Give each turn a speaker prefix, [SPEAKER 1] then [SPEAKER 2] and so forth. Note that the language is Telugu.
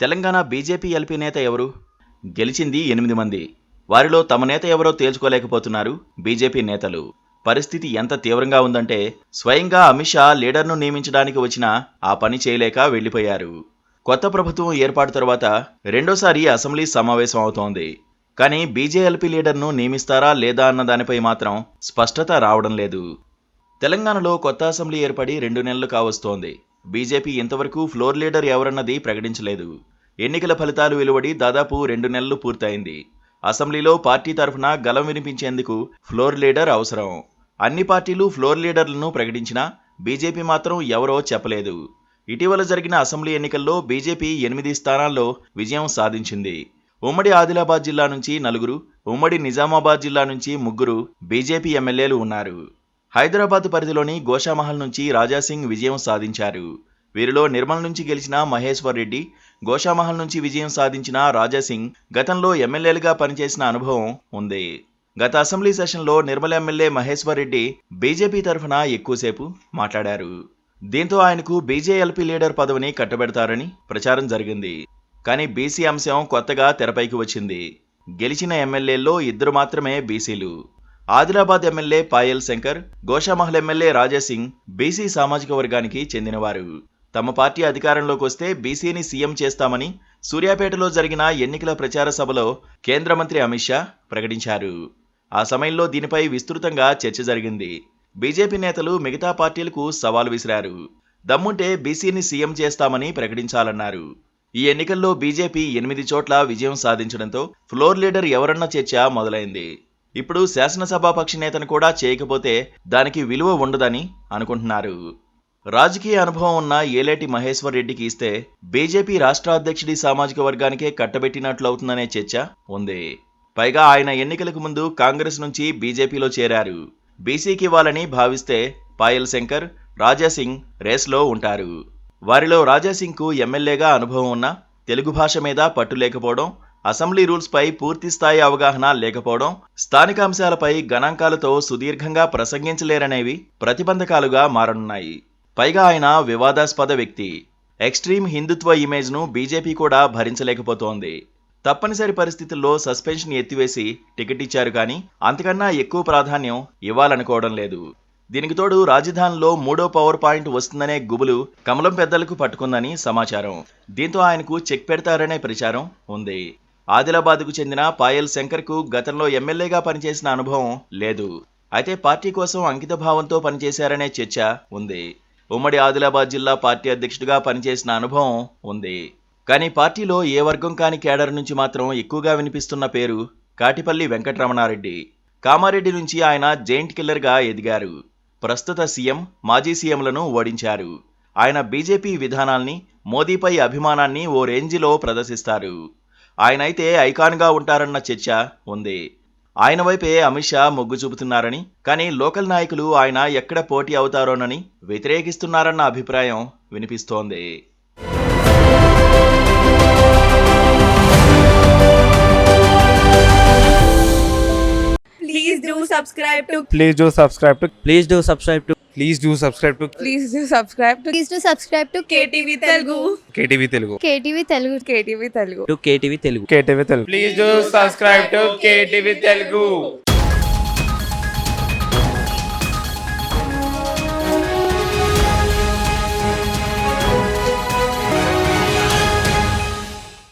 [SPEAKER 1] తెలంగాణ బీజేపీ ఎల్పీ నేత ఎవరు? గెలిచింది 8 మంది. వారిలో తమ నేత ఎవరో తేల్చుకోలేకపోతున్నారు బీజేపీ నేతలు. పరిస్థితి ఎంత తీవ్రంగా ఉందంటే స్వయంగా అమిత్ షా లీడర్ను నియమించడానికి వచ్చినా ఆ పని చేయలేక వెళ్లిపోయారు. కొత్త ప్రభుత్వం ఏర్పాటు తర్వాత రెండోసారి అసెంబ్లీ సమావేశం అవుతోంది. కానీ బీజేఎల్పీ లీడర్ను నియమిస్తారా లేదా అన్న దానిపై మాత్రం స్పష్టత రావడం లేదు. తెలంగాణలో కొత్త అసెంబ్లీ ఏర్పడి 2 నెలలు కావస్తోంది. బీజేపీ ఇంతవరకు ఫ్లోర్ లీడర్ ఎవరన్నది ప్రకటించలేదు. ఎన్నికల ఫలితాలు వెలువడి దాదాపు 2 నెలలు పూర్తయింది. అసెంబ్లీలో పార్టీ తరఫున గలం వినిపించేందుకు ఫ్లోర్ లీడర్ అవసరం. అన్ని పార్టీలు ఫ్లోర్ లీడర్లను ప్రకటించినా బీజేపీ మాత్రం ఎవరో చెప్పలేదు. ఇటీవల జరిగిన అసెంబ్లీ ఎన్నికల్లో బీజేపీ 8 స్థానాల్లో విజయం సాధించింది. ఉమ్మడి ఆదిలాబాద్ జిల్లా నుంచి 4, ఉమ్మడి నిజామాబాద్ జిల్లా నుంచి 3 బీజేపీ ఎమ్మెల్యేలు ఉన్నారు. హైదరాబాద్ పరిధిలోని గోషామహల్ నుంచి రాజాసింగ్ విజయం సాధించారు. వీరిలో నిర్మల్ నుంచి గెలిచిన మహేశ్వర్ రెడ్డి, గోషామహల్ నుంచి విజయం సాధించిన రాజాసింగ్ గతంలో ఎమ్మెల్యేలుగా పనిచేసిన అనుభవం ఉంది. గత అసెంబ్లీ సెషన్లో నిర్మల్ ఎమ్మెల్యే మహేశ్వర్ రెడ్డి బీజేపీ తరఫున ఎక్కువసేపు మాట్లాడారు. దీంతో ఆయనకు బీజేఎల్పీ లీడర్ పదవిని కట్టబెడతారని ప్రచారం జరిగింది. కానీ బీసీ అంశం కొత్తగా తెరపైకి వచ్చింది. గెలిచిన ఎమ్మెల్యేల్లో 2 మాత్రమే బీసీలు. Adilabad MLA Payal Shankar, Goshamahal MLA Raja Singh BC సామాజిక వర్గానికి చెందినవారు. తమ పార్టీ అధికారంలోకి వస్తే బీసీని సీఎం చేస్తామని సూర్యాపేటలో జరిగిన ఎన్నికల ప్రచార సభలో కేంద్ర మంత్రి అమిత్ షా ప్రకటించారు. ఆ సమయంలో దీనిపై విస్తృతంగా చర్చ జరిగింది. బీజేపీ నేతలు మిగతా పార్టీలకు సవాల్ విసిరారు. దమ్ముంటే బీసీని సీఎం చేస్తామని ప్రకటించాలన్నారు. ఈ ఎన్నికల్లో బీజేపీ 8 చోట్ల విజయం సాధించడంతో ఫ్లోర్ లీడర్ ఎవరన్న చర్చ మొదలైంది. ఇప్పుడు శాసనసభాపక్ష నేతను కూడా చేయకపోతే దానికి విలువ ఉండదని అనుకుంటున్నారు. రాజకీయ అనుభవం ఉన్న ఏలేటి మహేశ్వర్ రెడ్డికి ఇస్తే బీజేపీ రాష్ట్ర అధ్యక్షుడి సామాజిక వర్గానికే కట్టబెట్టినట్లు అవుతుందనే చర్చ ఉంది. పైగా ఆయన ఎన్నికలకు ముందు కాంగ్రెస్ నుంచి బీజేపీలో చేరారు. బీసీకి ఇవ్వాలని భావిస్తే పాయల్ శంకర్, రాజాసింగ్ రేస్లో ఉంటారు. వారిలో రాజాసింగ్కు ఎమ్మెల్యేగా అనుభవం ఉన్న తెలుగు భాష మీద పట్టు లేకపోవడం, అసెంబ్లీ రూల్స్పై పూర్తిస్థాయి అవగాహన లేకపోవడం, స్థానిక అంశాలపై గణాంకాలతో సుదీర్ఘంగా ప్రసంగించలేరనేవి ప్రతిబంధకాలుగా మారనున్నాయి. పైగా ఆయన వివాదాస్పద వ్యక్తి. ఎక్స్ట్రీమ్ హిందుత్వ ఇమేజ్ను బీజేపీ కూడా భరించలేకపోతోంది. తప్పనిసరి పరిస్థితుల్లో సస్పెన్షన్ ఎత్తివేసి టికెట్ ఇచ్చారు కానీ అంతకన్నా ఎక్కువ ప్రాధాన్యం ఇవ్వాలనుకోవడం లేదు. దీనికి తోడు రాజధానిలో 3వ పవర్ పాయింట్ వస్తుందనే గుబులు కమలం పెద్దలకు పట్టుకుందని సమాచారం. దీంతో ఆయనకు చెక్ పెడతారనే ప్రచారం ఉంది. ఆదిలాబాద్కు చెందిన పాయల్ శంకర్కు గతంలో ఎమ్మెల్యేగా పనిచేసిన అనుభవం లేదు. అయితే పార్టీ కోసం అంకిత భావంతో పనిచేశారనే చర్చ ఉంది. ఉమ్మడి ఆదిలాబాద్ జిల్లా పార్టీ అధ్యక్షుడిగా పనిచేసిన అనుభవం ఉంది. కానీ పార్టీలో ఏ వర్గం కాని కేడర్ నుంచి మాత్రం ఎక్కువగా వినిపిస్తున్న పేరు కాటిపల్లి వెంకటరమణారెడ్డి. కామారెడ్డి నుంచి ఆయన జైంట్ కిల్లర్గా ఎదిగారు. ప్రస్తుత సీఎం, మాజీ సీఎంలను ఓడించారు. ఆయన బీజేపీ విధానాల్ని, మోదీపై అభిమానాన్ని ఓ రేంజిలో ప్రదర్శిస్తారు. ఆయనైతే ఐకాన్గా ఉంటారన్న చర్చ ఉంది. ఆయన వైపే అమిత్ షా మొగ్గు చూపుతున్నారని, కానీ లోకల్ నాయకులు ఆయన ఎక్కడ పోటీ అవుతారోనని వ్యతిరేకిస్తున్నారన్న అభిప్రాయం వినిపిస్తోంది.
[SPEAKER 2] Please do subscribe to
[SPEAKER 3] Please do subscribe to
[SPEAKER 4] Please do subscribe to
[SPEAKER 3] Please do subscribe to
[SPEAKER 2] Please do subscribe to
[SPEAKER 5] Please do subscribe to
[SPEAKER 2] KTV Telugu.
[SPEAKER 3] KTV Telugu.
[SPEAKER 5] KTV Telugu.
[SPEAKER 2] KTV Telugu.
[SPEAKER 4] KTV Telugu.
[SPEAKER 3] KTV Telugu. Please do subscribe to KTV Telugu.